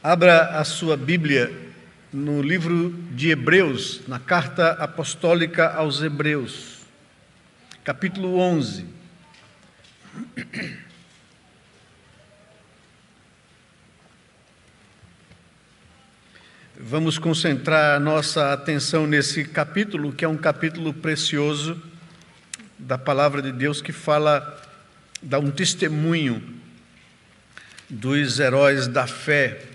Abra a sua Bíblia no livro de Hebreus, na carta apostólica aos Hebreus, capítulo 11. Vamos concentrar a nossa atenção nesse capítulo, que é um capítulo precioso da palavra de Deus, que dá um testemunho dos heróis da fé.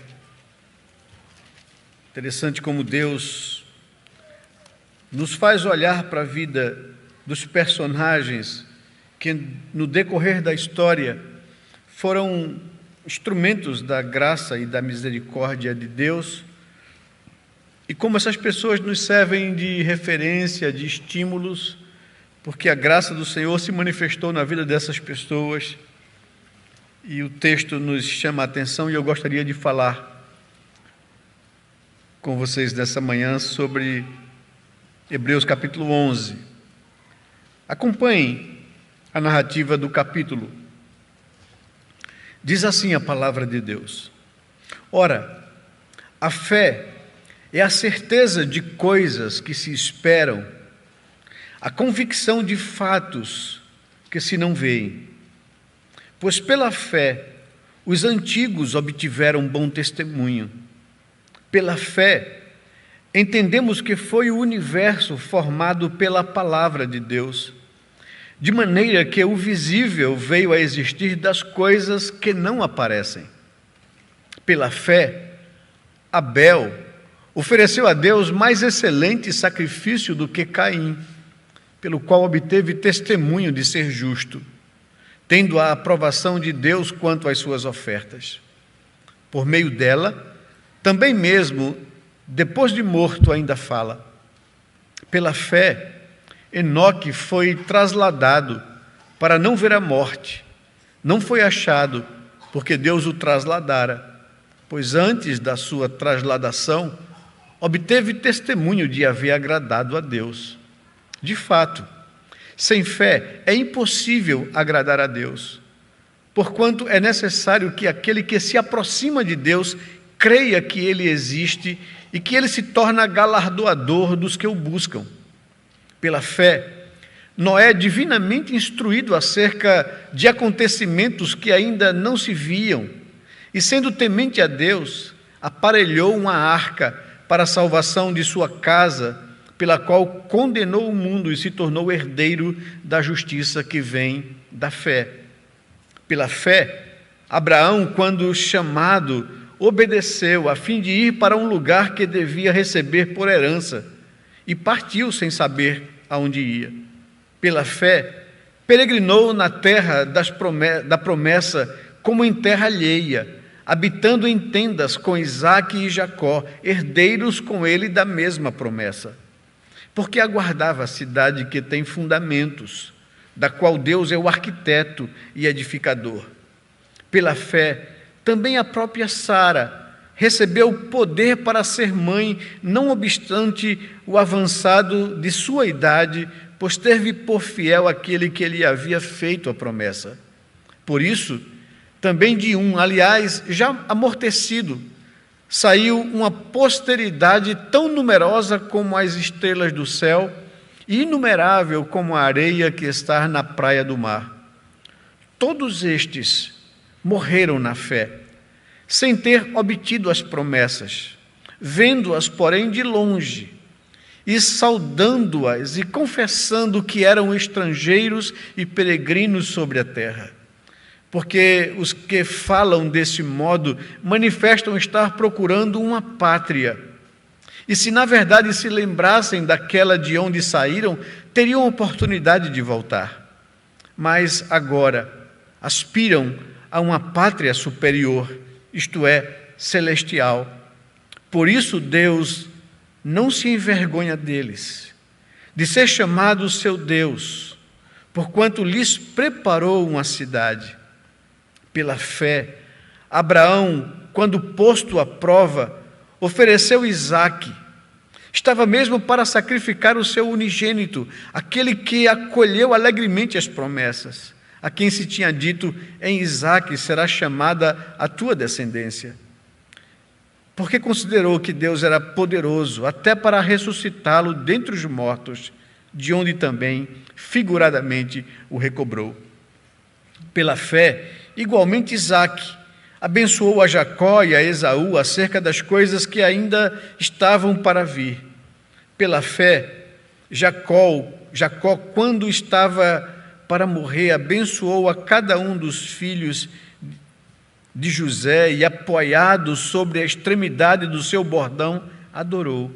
Interessante como Deus nos faz olhar para a vida dos personagens que, no decorrer da história, foram instrumentos da graça e da misericórdia de Deus, e como essas pessoas nos servem de referência, de estímulos, porque a graça do Senhor se manifestou na vida dessas pessoas, e o texto nos chama a atenção, e eu gostaria de falar com vocês nessa manhã sobre Hebreus capítulo 11. Acompanhem a narrativa do capítulo. Diz assim a palavra de Deus: Ora, a fé é a certeza de coisas que se esperam, a convicção de fatos que se não veem. Pois pela fé os antigos obtiveram bom testemunho. Pela fé, entendemos que foi o universo formado pela palavra de Deus, de maneira que o visível veio a existir das coisas que não aparecem. Pela fé, Abel ofereceu a Deus mais excelente sacrifício do que Caim, pelo qual obteve testemunho de ser justo, tendo a aprovação de Deus quanto às suas ofertas. Por meio dela, também mesmo, depois de morto, ainda fala. Pela fé, Enoque foi trasladado para não ver a morte. Não foi achado, porque Deus o trasladara, pois antes da sua trasladação, obteve testemunho de haver agradado a Deus. De fato, sem fé é impossível agradar a Deus, porquanto é necessário que aquele que se aproxima de Deus creia que Ele existe e que Ele se torna galardoador dos que o buscam. Pela fé, Noé, divinamente instruído acerca de acontecimentos que ainda não se viam, e sendo temente a Deus, aparelhou uma arca para a salvação de sua casa, pela qual condenou o mundo e se tornou herdeiro da justiça que vem da fé. Pela fé, Abraão, quando chamado, obedeceu a fim de ir para um lugar que devia receber por herança e partiu sem saber aonde ia. Pela fé, peregrinou na terra da promessa como em terra alheia, habitando em tendas com Isaque e Jacó, herdeiros com ele da mesma promessa. Porque aguardava a cidade que tem fundamentos, da qual Deus é o arquiteto e edificador. Pela fé, também a própria Sara recebeu poder para ser mãe, não obstante o avançado de sua idade, pois teve por fiel aquele que lhe havia feito a promessa. Por isso, também de um, aliás, já amortecido, saiu uma posteridade tão numerosa como as estrelas do céu e inumerável como a areia que está na praia do mar. Todos estes morreram na fé, sem ter obtido as promessas, vendo-as, porém, de longe, e saudando-as e confessando que eram estrangeiros e peregrinos sobre a terra. Porque os que falam desse modo manifestam estar procurando uma pátria. E se na verdade se lembrassem daquela de onde saíram, teriam oportunidade de voltar. Mas agora aspiram a uma pátria superior, isto é, celestial. Por isso Deus não se envergonha deles, de ser chamado seu Deus, porquanto lhes preparou uma cidade. Pela fé, Abraão, quando posto à prova, ofereceu Isaque. Estava mesmo para sacrificar o seu unigênito, aquele que acolheu alegremente as promessas, a quem se tinha dito: em Isaque será chamada a tua descendência. porque considerou que Deus era poderoso até para ressuscitá-lo dentre os mortos, de onde também, figuradamente, o recobrou. Pela fé, igualmente Isaque abençoou a Jacó e a Esaú acerca das coisas que ainda estavam para vir. Pela fé, Jacó, quando estava para morrer, abençoou a cada um dos filhos de José e, apoiado sobre a extremidade do seu bordão, adorou.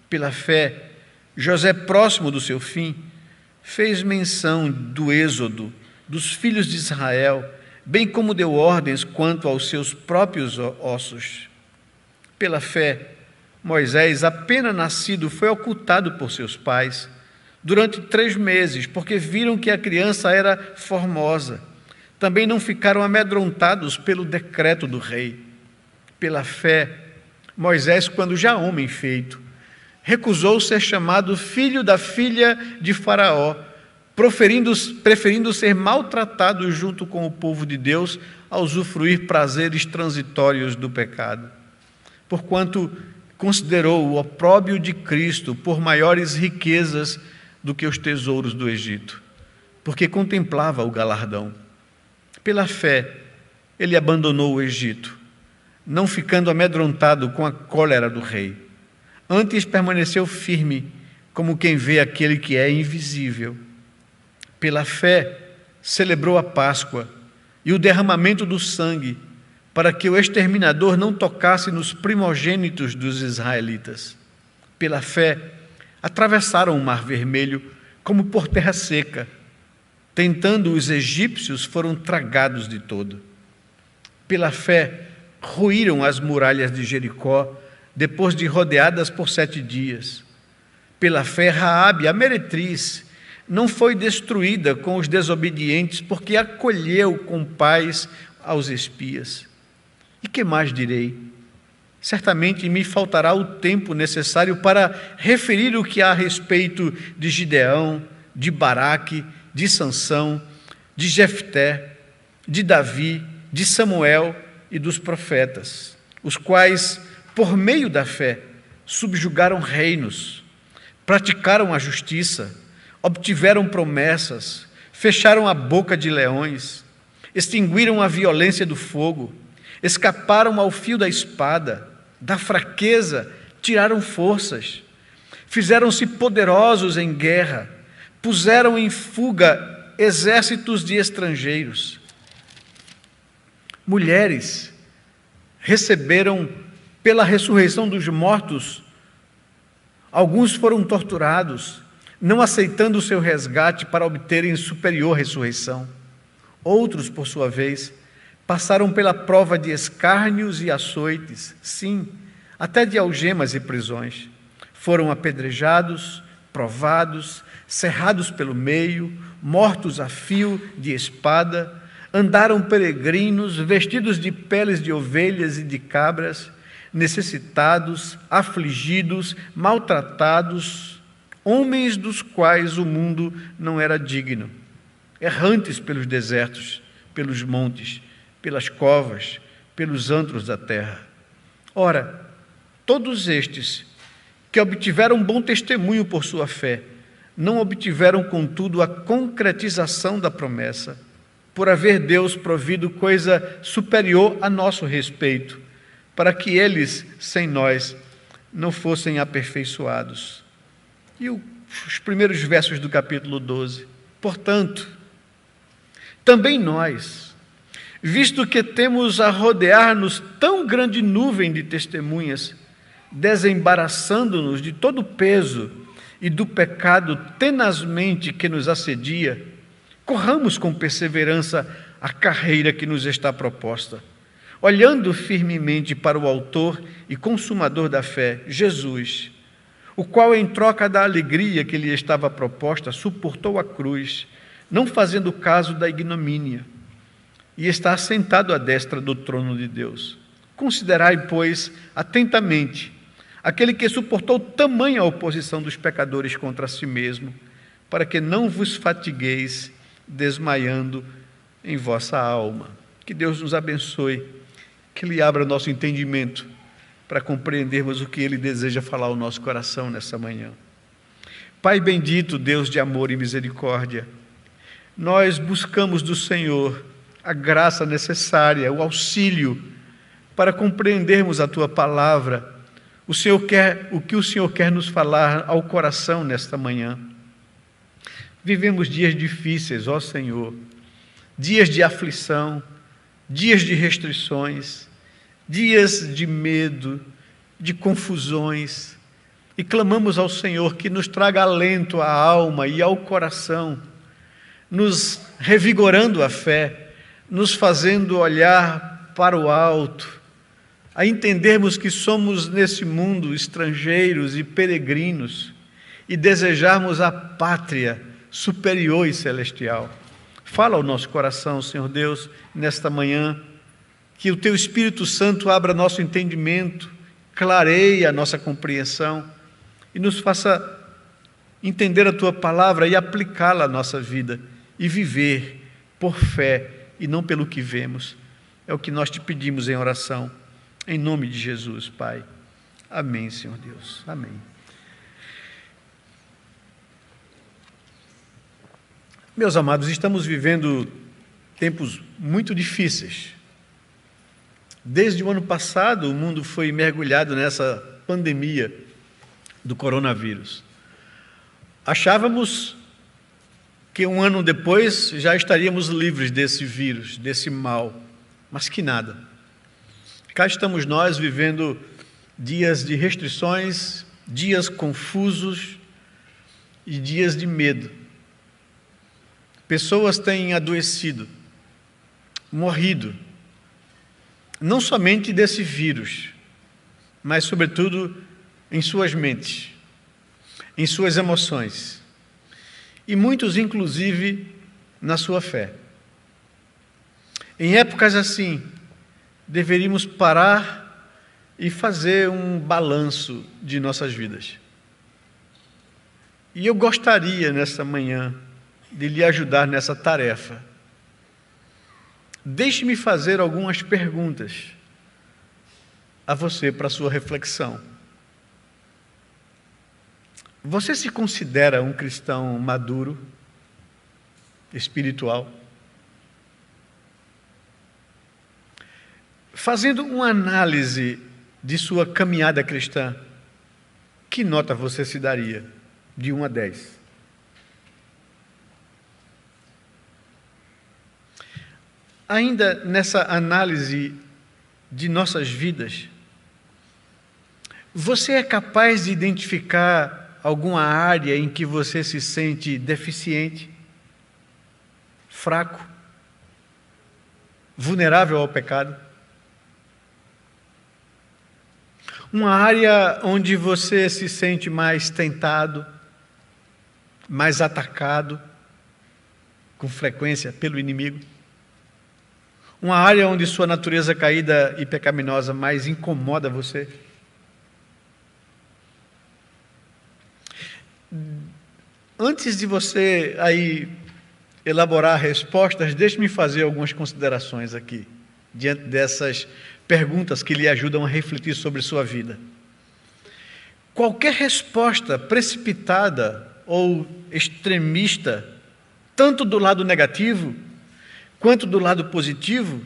Pela fé, José, próximo do seu fim, fez menção do êxodo dos filhos de Israel, bem como deu ordens quanto aos seus próprios ossos. Pela fé, Moisés, apenas nascido, foi ocultado por seus pais durante 3 meses, porque viram que a criança era formosa. Também não ficaram amedrontados pelo decreto do rei. Pela fé, Moisés, quando já homem feito, recusou ser chamado filho da filha de Faraó, preferindo ser maltratado junto com o povo de Deus a usufruir prazeres transitórios do pecado. Porquanto considerou o opróbrio de Cristo por maiores riquezas do que os tesouros do Egito, porque contemplava o galardão. Pela fé, ele abandonou o Egito, não ficando amedrontado com a cólera do rei. Antes permaneceu firme, como quem vê aquele que é invisível. Pela fé, celebrou a Páscoa e o derramamento do sangue, para que o exterminador não tocasse nos primogênitos dos israelitas. Pela fé, atravessaram o Mar Vermelho como por terra seca. Tentando os egípcios, foram tragados de todo. Pela fé, ruíram as muralhas de Jericó, depois de rodeadas por 7 dias. Pela fé, Raabe, a meretriz, não foi destruída com os desobedientes, porque acolheu com paz aos espias. E que mais direi? Certamente me faltará o tempo necessário para referir o que há a respeito de Gideão, de Baraque, de Sansão, de Jefté, de Davi, de Samuel e dos profetas, os quais, por meio da fé, subjugaram reinos, praticaram a justiça, obtiveram promessas, fecharam a boca de leões, extinguiram a violência do fogo, escaparam ao fio da espada, da fraqueza tiraram forças, fizeram-se poderosos em guerra, puseram em fuga exércitos de estrangeiros. Mulheres receberam pela ressurreição dos mortos, alguns foram torturados, não aceitando o seu resgate para obterem superior ressurreição. Outros, por sua vez, passaram pela prova de escárnios e açoites, sim, até de algemas e prisões. Foram apedrejados, provados, cerrados pelo meio, mortos a fio de espada, andaram peregrinos, vestidos de peles de ovelhas e de cabras, necessitados, afligidos, maltratados, homens dos quais o mundo não era digno, errantes pelos desertos, pelos montes, pelas covas, pelos antros da terra. Ora, todos estes que obtiveram bom testemunho por sua fé, não obtiveram, contudo, a concretização da promessa, por haver Deus provido coisa superior a nosso respeito, para que eles, sem nós, não fossem aperfeiçoados. E os primeiros versos do capítulo 12. Portanto, também nós, visto que temos a rodear-nos tão grande nuvem de testemunhas, desembaraçando-nos de todo o peso e do pecado tenazmente que nos assedia, corramos com perseverança a carreira que nos está proposta, olhando firmemente para o autor e consumador da fé, Jesus, o qual, em troca da alegria que lhe estava proposta, suportou a cruz, não fazendo caso da ignomínia, e está assentado à destra do trono de Deus. Considerai, pois, atentamente aquele que suportou tamanha oposição dos pecadores contra si mesmo, para que não vos fatigueis desmaiando em vossa alma. Que Deus nos abençoe, que Ele abra nosso entendimento para compreendermos o que Ele deseja falar ao nosso coração nessa manhã. Pai bendito, Deus de amor e misericórdia, nós buscamos do Senhor a graça necessária, o auxílio para compreendermos a Tua palavra, o que o Senhor quer nos falar ao coração nesta manhã. Vivemos dias difíceis, ó Senhor, dias de aflição, dias de restrições, dias de medo, de confusões, e clamamos ao Senhor que nos traga alento à alma e ao coração, nos revigorando a fé, nos fazendo olhar para o alto, a entendermos que somos nesse mundo estrangeiros e peregrinos e desejarmos a pátria superior e celestial. Fala ao nosso coração, Senhor Deus, nesta manhã, que o Teu Espírito Santo abra nosso entendimento, clareie a nossa compreensão e nos faça entender a Tua palavra e aplicá-la à nossa vida e viver por fé e não pelo que vemos. É o que nós Te pedimos em oração, em nome de Jesus, Pai. Amém, Senhor Deus. Amém. Meus amados, estamos vivendo tempos muito difíceis. Desde o ano passado, o mundo foi mergulhado nessa pandemia do coronavírus. Achávamos que um ano depois já estaríamos livres desse vírus, desse mal, mas que nada. Cá estamos nós vivendo dias de restrições, dias confusos e dias de medo. Pessoas têm adoecido, morrido, não somente desse vírus, mas sobretudo em suas mentes, em suas emoções, e muitos inclusive na sua fé. Em épocas assim, deveríamos parar e fazer um balanço de nossas vidas. E eu gostaria nessa manhã de lhe ajudar nessa tarefa. Deixe-me fazer algumas perguntas a você para a sua reflexão. Você se considera um cristão maduro, espiritual? Fazendo uma análise de sua caminhada cristã, que nota você se daria de 1 a 10? Ainda nessa análise de nossas vidas, você é capaz de identificar alguma área em que você se sente deficiente, fraco, vulnerável ao pecado? Uma área onde você se sente mais tentado, mais atacado, com frequência pelo inimigo? Uma área onde sua natureza caída e pecaminosa mais incomoda você? Antes de você aí elaborar respostas, deixe-me fazer algumas considerações aqui, diante dessas perguntas que lhe ajudam a refletir sobre sua vida. Qualquer resposta precipitada ou extremista, tanto do lado negativo quanto do lado positivo,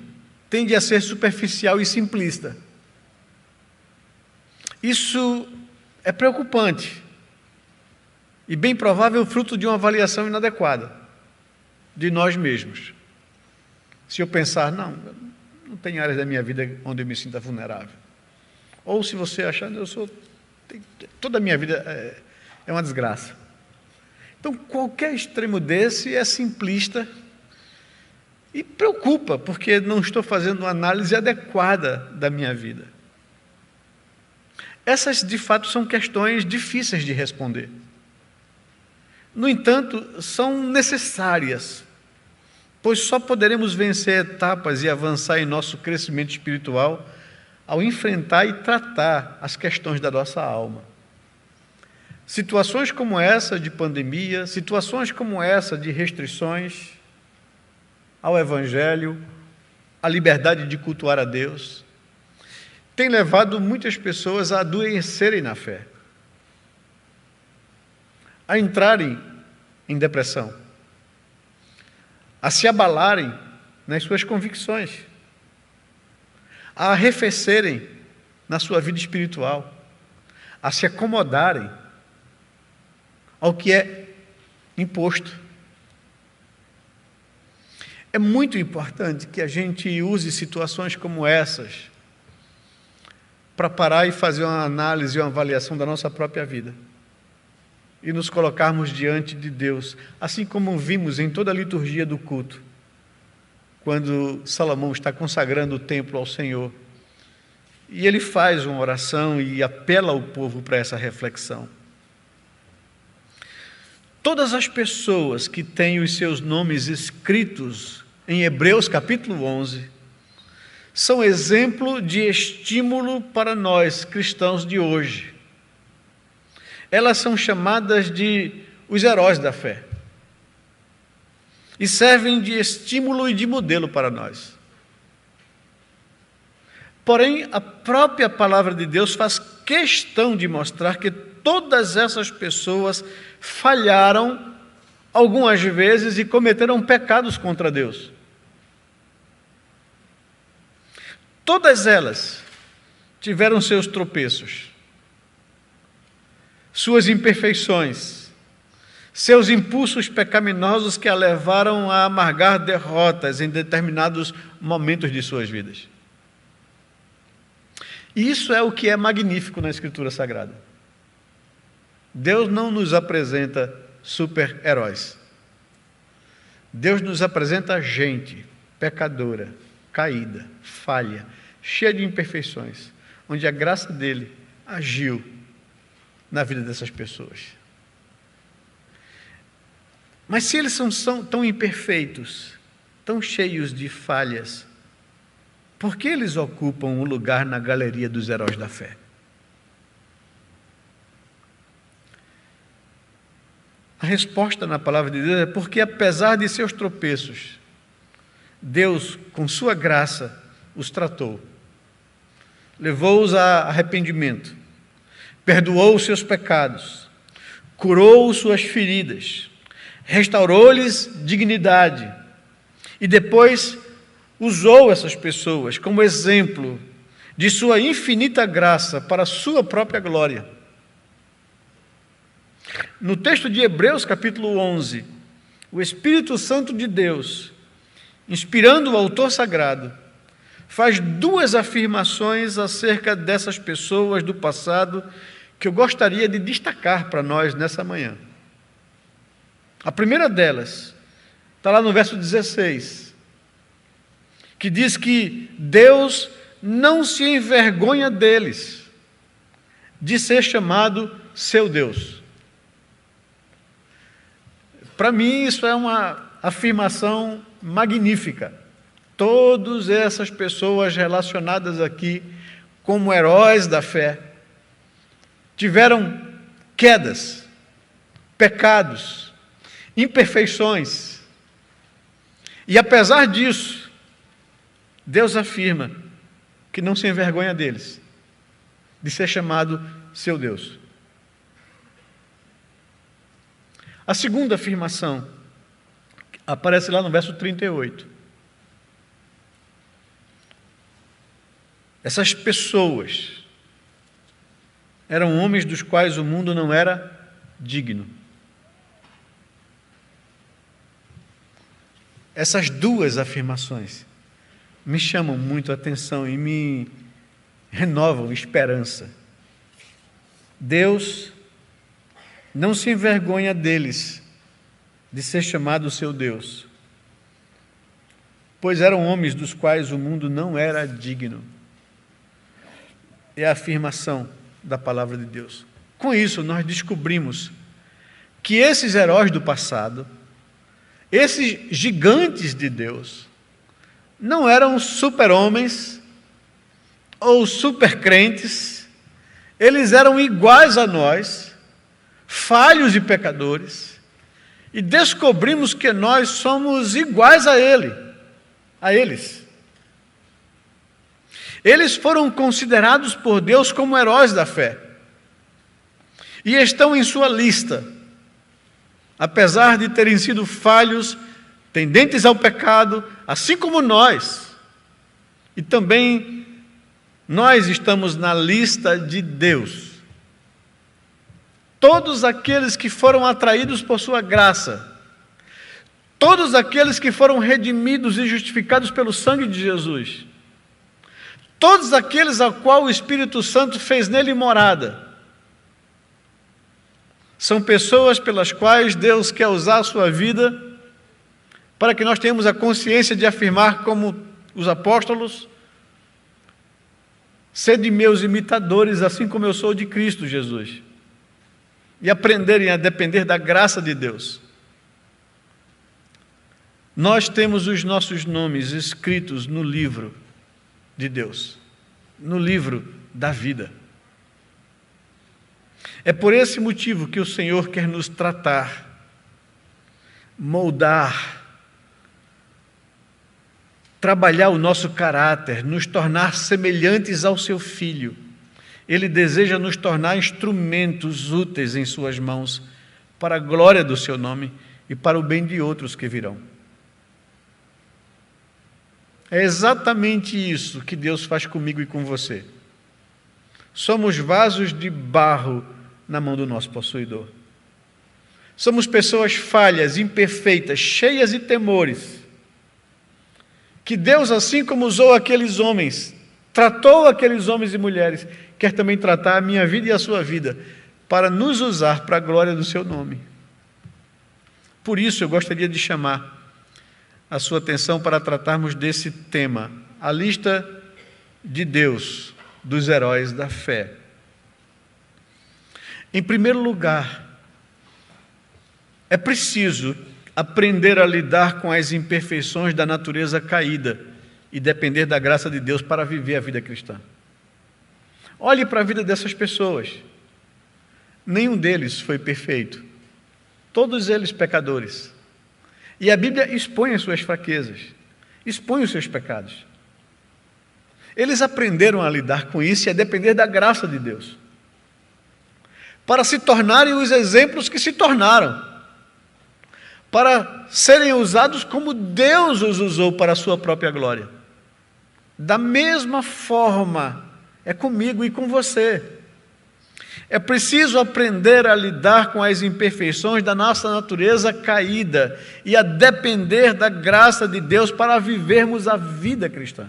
tende a ser superficial e simplista. Isso é preocupante e bem provável fruto de uma avaliação inadequada de nós mesmos. Se eu pensar, não tem áreas da minha vida onde eu me sinta vulnerável. Ou se você achar, toda a minha vida é uma desgraça. Então, qualquer extremo desse é simplista e preocupa, porque não estou fazendo uma análise adequada da minha vida. Essas, de fato, são questões difíceis de responder. No entanto, são necessárias, pois só poderemos vencer etapas e avançar em nosso crescimento espiritual ao enfrentar e tratar as questões da nossa alma. Situações como essa de pandemia, situações como essa de restrições ao Evangelho, à liberdade de cultuar a Deus, tem levado muitas pessoas a adoecerem na fé, a entrarem em depressão, a se abalarem nas suas convicções, a arrefecerem na sua vida espiritual, a se acomodarem ao que é imposto. É muito importante que a gente use situações como essas para parar e fazer uma análise e uma avaliação da nossa própria vida e nos colocarmos diante de Deus, assim como vimos em toda a liturgia do culto, quando Salomão está consagrando o templo ao Senhor, e ele faz uma oração e apela ao povo para essa reflexão. Todas as pessoas que têm os seus nomes escritos em Hebreus capítulo 11, são exemplo de estímulo para nós, cristãos de hoje. Elas são chamadas de os heróis da fé e servem de estímulo e de modelo para nós. Porém, a própria palavra de Deus faz questão de mostrar que todas essas pessoas falharam algumas vezes e cometeram pecados contra Deus. Todas elas tiveram seus tropeços, suas imperfeições, seus impulsos pecaminosos que a levaram a amargar derrotas em determinados momentos de suas vidas. E isso é o que é magnífico na Escritura Sagrada. Deus não nos apresenta super-heróis. Deus nos apresenta gente pecadora, caída, falha, cheia de imperfeições, onde a graça dele agiu na vida dessas pessoas. Mas se eles são tão imperfeitos, tão cheios de falhas, por que eles ocupam um lugar na galeria dos heróis da fé? A resposta na palavra de Deus é porque, apesar de seus tropeços, Deus, com sua graça, os tratou, levou-os a arrependimento, perdoou os seus pecados, curou suas feridas, restaurou-lhes dignidade e depois usou essas pessoas como exemplo de sua infinita graça para a sua própria glória. No texto de Hebreus capítulo 11, o Espírito Santo de Deus, inspirando o autor sagrado, faz duas afirmações acerca dessas pessoas do passado que eu gostaria de destacar para nós nessa manhã. A primeira delas está lá no verso 16, que diz que Deus não se envergonha deles, de ser chamado seu Deus. Para mim, isso é uma afirmação magnífica. Todas essas pessoas relacionadas aqui como heróis da fé tiveram quedas, pecados, imperfeições. E apesar disso, Deus afirma que não se envergonha deles, de ser chamado seu Deus. A segunda afirmação aparece lá no verso 38. Essas pessoas eram homens dos quais o mundo não era digno. Essas duas afirmações me chamam muito a atenção e me renovam esperança. Deus não se envergonha deles, de ser chamado seu Deus, pois eram homens dos quais o mundo não era digno. É a afirmação da palavra de Deus. Com isso, nós descobrimos que esses heróis do passado, esses gigantes de Deus, não eram super-homens ou super-crentes, eles eram iguais a nós, falhos e pecadores, e descobrimos que nós somos iguais a eles. Eles foram considerados por Deus como heróis da fé. E estão em sua lista. Apesar de terem sido falhos, tendentes ao pecado, assim como nós. E também nós estamos na lista de Deus. Todos aqueles que foram atraídos por sua graça, todos aqueles que foram redimidos e justificados pelo sangue de Jesus, todos aqueles ao qual o Espírito Santo fez nele morada, são pessoas pelas quais Deus quer usar a sua vida para que nós tenhamos a consciência de afirmar como os apóstolos: sede meus imitadores, assim como eu sou de Cristo Jesus, e aprenderem a depender da graça de Deus. Nós temos os nossos nomes escritos no livro de Deus, no livro da vida. É por esse motivo que o Senhor quer nos tratar, moldar, trabalhar o nosso caráter, nos tornar semelhantes ao seu Filho. Ele deseja nos tornar instrumentos úteis em suas mãos, para a glória do seu nome e para o bem de outros que virão. É exatamente isso que Deus faz comigo e com você. Somos vasos de barro na mão do nosso possuidor. Somos pessoas falhas, imperfeitas, cheias de temores, que Deus, assim como usou aqueles homens, tratou aqueles homens e mulheres, quer também tratar a minha vida e a sua vida, para nos usar para a glória do seu nome. Por isso eu gostaria de chamar a sua atenção para tratarmos desse tema, a lista de Deus, dos heróis da fé. Em primeiro lugar, é preciso aprender a lidar com as imperfeições da natureza caída e depender da graça de Deus para viver a vida cristã. Olhe para a vida dessas pessoas. Nenhum deles foi perfeito. Todos eles pecadores. E a Bíblia expõe as suas fraquezas, expõe os seus pecados. Eles aprenderam a lidar com isso e a depender da graça de Deus, para se tornarem os exemplos que se tornaram, para serem usados como Deus os usou para a sua própria glória. Da mesma forma, é comigo e com você. É preciso aprender a lidar com as imperfeições da nossa natureza caída e a depender da graça de Deus para vivermos a vida cristã.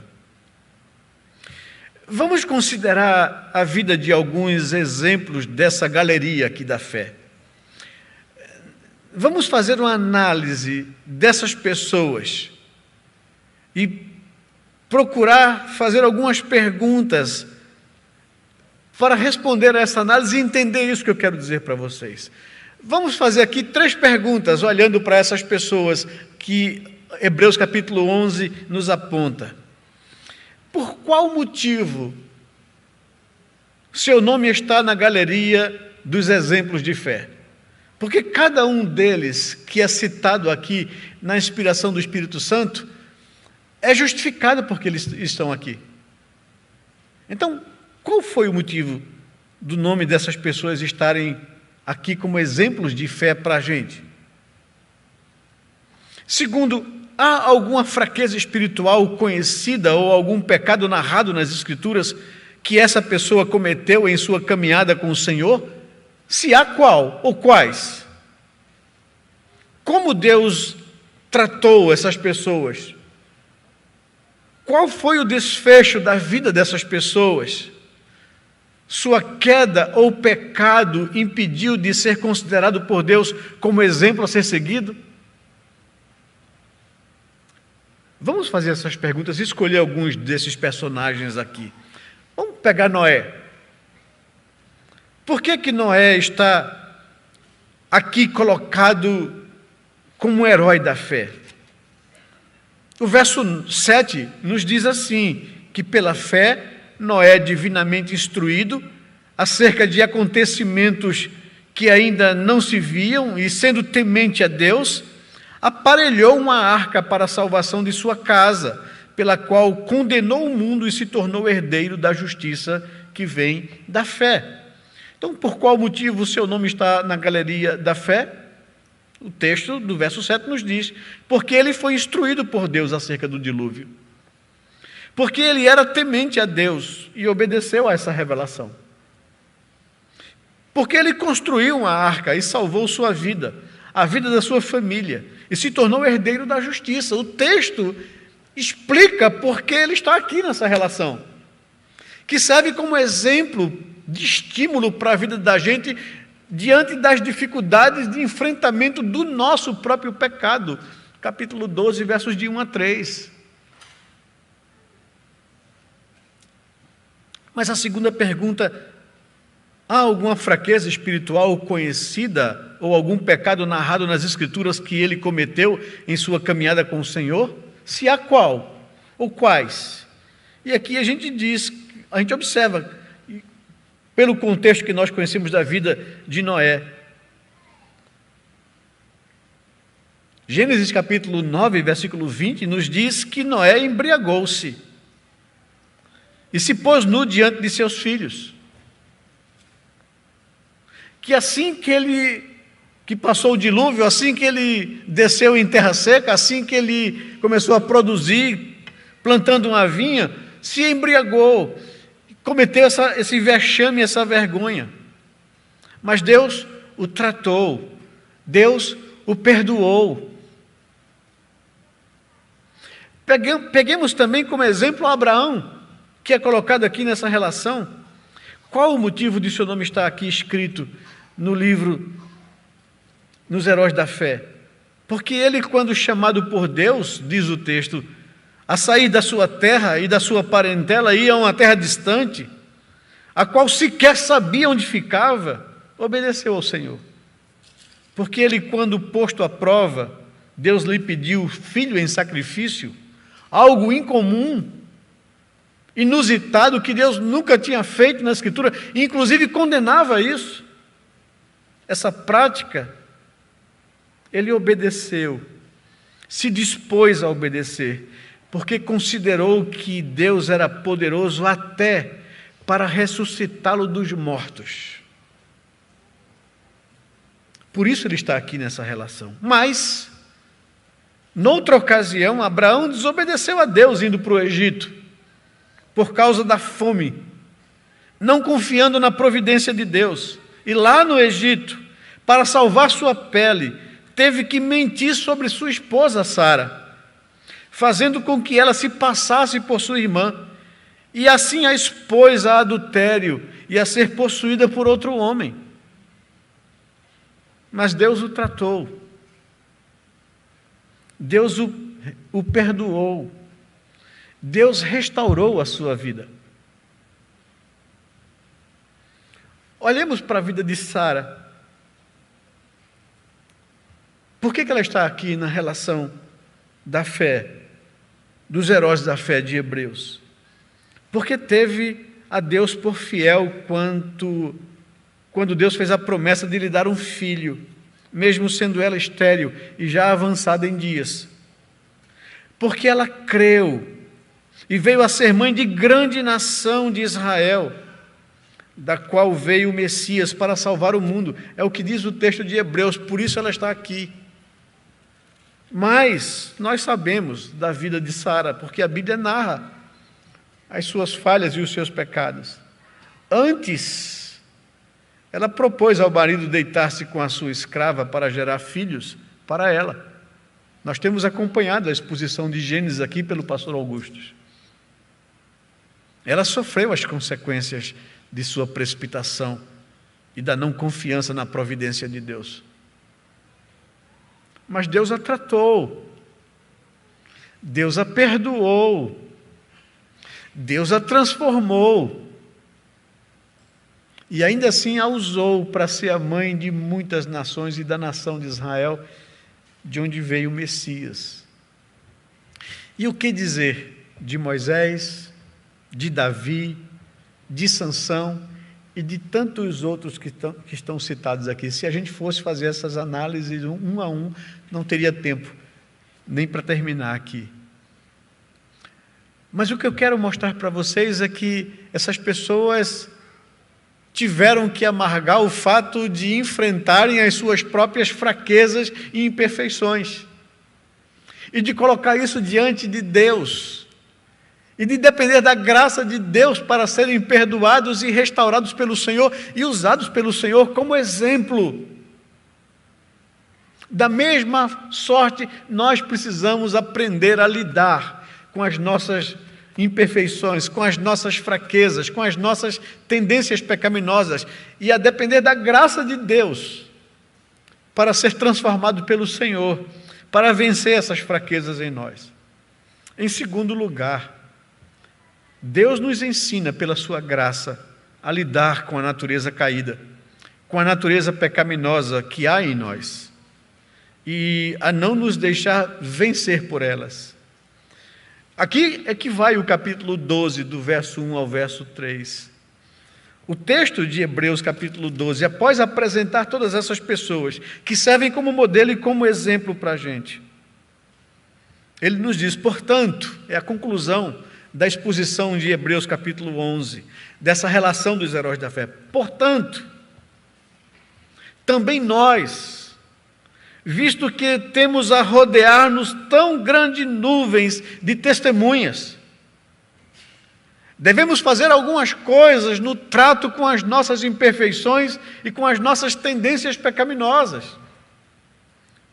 Vamos considerar a vida de alguns exemplos dessa galeria aqui da fé. Vamos fazer uma análise dessas pessoas e procurar fazer algumas perguntas para responder a essa análise e entender isso que eu quero dizer para vocês. Vamos fazer aqui 3 perguntas, olhando para essas pessoas que Hebreus capítulo 11 nos aponta. Por qual motivo seu nome está na galeria dos exemplos de fé? Porque cada um deles que é citado aqui na inspiração do Espírito Santo é justificado porque eles estão aqui. Então, qual foi o motivo do nome dessas pessoas estarem aqui como exemplos de fé para a gente? Segundo, há alguma fraqueza espiritual conhecida ou algum pecado narrado nas Escrituras que essa pessoa cometeu em sua caminhada com o Senhor? Se há, qual ou quais? Como Deus tratou essas pessoas? Qual foi o desfecho da vida dessas pessoas? Sua queda ou pecado impediu de ser considerado por Deus como exemplo a ser seguido? Vamos fazer essas perguntas e escolher alguns desses personagens aqui. Vamos pegar Noé. Por que Noé está aqui colocado como um herói da fé? O verso 7 nos diz assim, que pela fé Noé, divinamente instruído acerca de acontecimentos que ainda não se viam e sendo temente a Deus, aparelhou uma arca para a salvação de sua casa, pela qual condenou o mundo e se tornou herdeiro da justiça que vem da fé. Então, por qual motivo o seu nome está na galeria da fé? O texto do verso 7 nos diz: porque ele foi instruído por Deus acerca do dilúvio. Porque ele era temente a Deus e obedeceu a essa revelação. Porque ele construiu uma arca e salvou sua vida, a vida da sua família, e se tornou herdeiro da justiça. O texto explica por que ele está aqui nessa relação, que serve como exemplo de estímulo para a vida da gente diante das dificuldades de enfrentamento do nosso próprio pecado. Capítulo 12, versos de 1 a 3. Mas a segunda pergunta: há alguma fraqueza espiritual conhecida ou algum pecado narrado nas Escrituras que ele cometeu em sua caminhada com o Senhor? Se há, qual ou quais? E aqui a gente observa, pelo contexto que nós conhecemos da vida de Noé. Gênesis capítulo 9, versículo 20, nos diz que Noé embriagou-se e se pôs nu diante de seus filhos. Que assim que passou o dilúvio, assim que ele desceu em terra seca, assim que ele começou a produzir, plantando uma vinha, se embriagou, cometeu esse vexame, essa vergonha. Mas Deus o tratou, Deus o perdoou. Peguemos também como exemplo Abraão, que é colocado aqui nessa relação. Qual o motivo de seu nome estar aqui escrito no livro, nos Heróis da Fé? Porque ele, quando chamado por Deus, diz o texto, a sair da sua terra e da sua parentela, ia a uma terra distante, a qual sequer sabia onde ficava, obedeceu ao Senhor. Porque ele, quando posto à prova, Deus lhe pediu filho em sacrifício, algo incomum, inusitado, que Deus nunca tinha feito na Escritura, e inclusive condenava isso, essa prática. Ele obedeceu, se dispôs a obedecer, porque considerou que Deus era poderoso até para ressuscitá-lo dos mortos. Por isso ele está aqui nessa relação. Mas, noutra ocasião, Abraão desobedeceu a Deus indo para o Egito, por causa da fome, não confiando na providência de Deus. E lá no Egito, para salvar sua pele, teve que mentir sobre sua esposa Sara, fazendo com que ela se passasse por sua irmã, e assim a expôs a adultério e a ser possuída por outro homem. Mas Deus o tratou, Deus o perdoou, Deus restaurou a sua vida. Olhemos para a vida de Sara. Por que ela está aqui na relação da fé, dos heróis da fé de Hebreus? Porque teve a Deus por fiel quando Deus fez a promessa de lhe dar um filho, mesmo sendo ela estéril e já avançada em dias. Porque ela creu e veio a ser mãe de grande nação de Israel, da qual veio o Messias para salvar o mundo. É o que diz o texto de Hebreus, por isso ela está aqui. Mas nós sabemos da vida de Sara, porque a Bíblia narra as suas falhas e os seus pecados. Antes, ela propôs ao marido deitar-se com a sua escrava para gerar filhos para ela. Nós temos acompanhado a exposição de Gênesis aqui pelo pastor Augusto. Ela sofreu as consequências de sua precipitação e da não confiança na providência de Deus. Mas Deus a tratou, Deus a perdoou, Deus a transformou e ainda assim a usou para ser a mãe de muitas nações e da nação de Israel, de onde veio o Messias. E o que dizer de Moisés, de Davi, de Sansão e de tantos outros que estão citados aqui? Se a gente fosse fazer essas análises um a um, não teria tempo nem para terminar aqui. Mas o que eu quero mostrar para vocês é que essas pessoas tiveram que amargar o fato de enfrentarem as suas próprias fraquezas e imperfeições, e de colocar isso diante de Deus, e de depender da graça de Deus para serem perdoados e restaurados pelo Senhor e usados pelo Senhor como exemplo. Da mesma sorte, nós precisamos aprender a lidar com as nossas imperfeições, com as nossas fraquezas, com as nossas tendências pecaminosas, e a depender da graça de Deus para ser transformado pelo Senhor, para vencer essas fraquezas em nós. Em segundo lugar, Deus nos ensina pela sua graça a lidar com a natureza caída, com a natureza pecaminosa que há em nós, e a não nos deixar vencer por elas. Aqui é que vai o capítulo 12, do verso 1 ao verso 3. O texto de Hebreus, capítulo 12, após apresentar todas essas pessoas que servem como modelo e como exemplo para a gente, ele nos diz, portanto, é a conclusão da exposição de Hebreus, capítulo 11, dessa relação dos heróis da fé. Portanto, também nós, visto que temos a rodear-nos tão grandes nuvens de testemunhas, devemos fazer algumas coisas no trato com as nossas imperfeições e com as nossas tendências pecaminosas.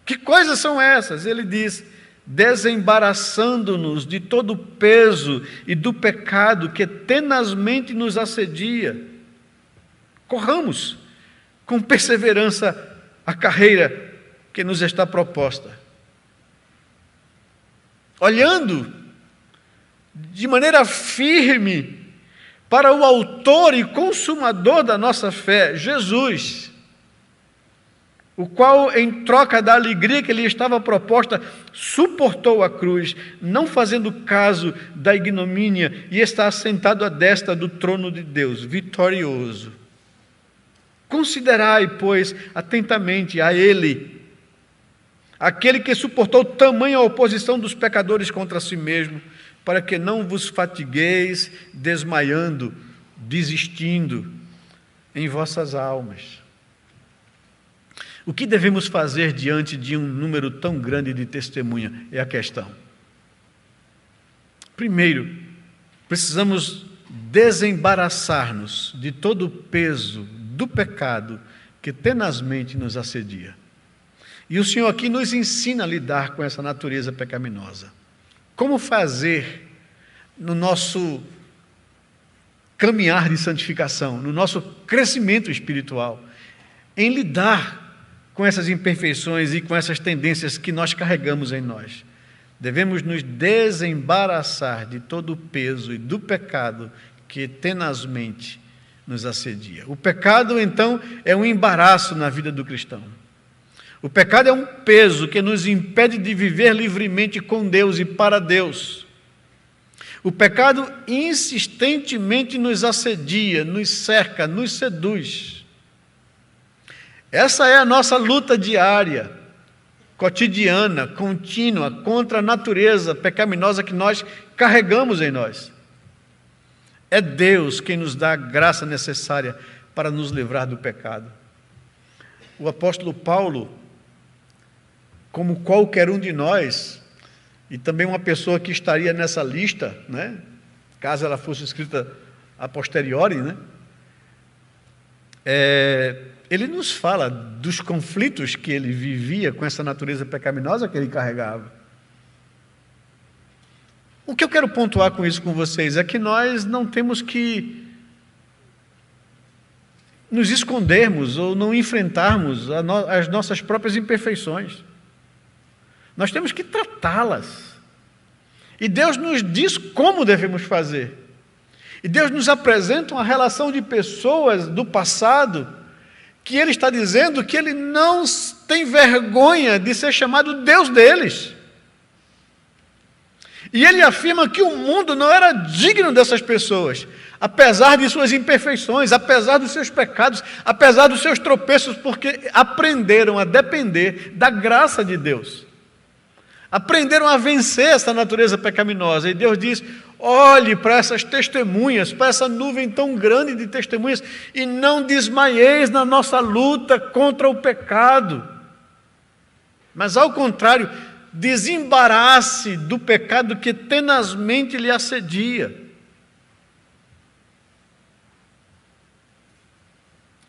Que coisas são essas? Ele diz, desembaraçando-nos de todo o peso e do pecado que tenazmente nos assedia. Corramos com perseverança a carreira que nos está proposta, olhando de maneira firme para o autor e consumador da nossa fé, Jesus, o qual, em troca da alegria que lhe estava proposta, suportou a cruz, não fazendo caso da ignomínia, e está assentado à destra do trono de Deus, vitorioso. Considerai, pois, atentamente a Ele, aquele que suportou tamanha oposição dos pecadores contra si mesmo, para que não vos fatigueis, desmaiando, desistindo em vossas almas. O que devemos fazer diante de um número tão grande de testemunha? É a questão. Primeiro, precisamos desembaraçar-nos de todo o peso do pecado que tenazmente nos assedia. E o Senhor aqui nos ensina a lidar com essa natureza pecaminosa. Como fazer no nosso caminhar de santificação, no nosso crescimento espiritual, em lidar com essas imperfeições e com essas tendências que nós carregamos em nós. Devemos nos desembaraçar de todo o peso e do pecado que tenazmente nos assedia. O pecado, então, é um embaraço na vida do cristão. O pecado é um peso que nos impede de viver livremente com Deus e para Deus. O pecado insistentemente nos assedia, nos cerca, nos seduz. Essa é a nossa luta diária, cotidiana, contínua, contra a natureza pecaminosa que nós carregamos em nós. É Deus quem nos dá a graça necessária para nos livrar do pecado. O apóstolo Paulo, como qualquer um de nós, e também uma pessoa que estaria nessa lista, né, caso ela fosse escrita a posteriori, né, ele nos fala dos conflitos que ele vivia com essa natureza pecaminosa que ele carregava. O que eu quero pontuar com isso com vocês é que nós não temos que nos escondermos ou não enfrentarmos as nossas próprias imperfeições. Nós temos que tratá-las. E Deus nos diz como devemos fazer. E Deus nos apresenta uma relação de pessoas do passado que Ele está dizendo que Ele não tem vergonha de ser chamado Deus deles. E Ele afirma que o mundo não era digno dessas pessoas, apesar de suas imperfeições, apesar dos seus pecados, apesar dos seus tropeços, porque aprenderam a depender da graça de Deus. Aprenderam a vencer essa natureza pecaminosa. E Deus diz, Olhe para essas testemunhas, para essa nuvem tão grande de testemunhas, e não desmaieis na nossa luta contra o pecado. Mas, ao contrário, desembarace do pecado que tenazmente lhe assedia.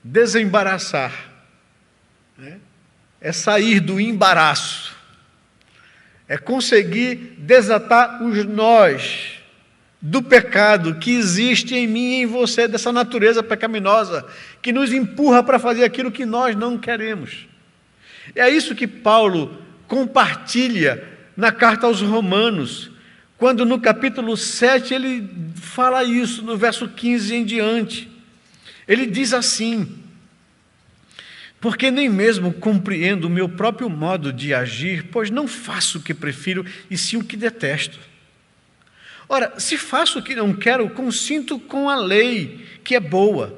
Desembaraçar, né? É sair do embaraço, é conseguir desatar os nós do pecado que existe em mim e em você, dessa natureza pecaminosa, que nos empurra para fazer aquilo que nós não queremos. É isso que Paulo compartilha na carta aos Romanos, quando no capítulo 7 ele fala isso, no verso 15 em diante. Ele diz assim: porque nem mesmo compreendo o meu próprio modo de agir, pois não faço o que prefiro, e sim o que detesto. Ora, se faço o que não quero, consinto com a lei, que é boa.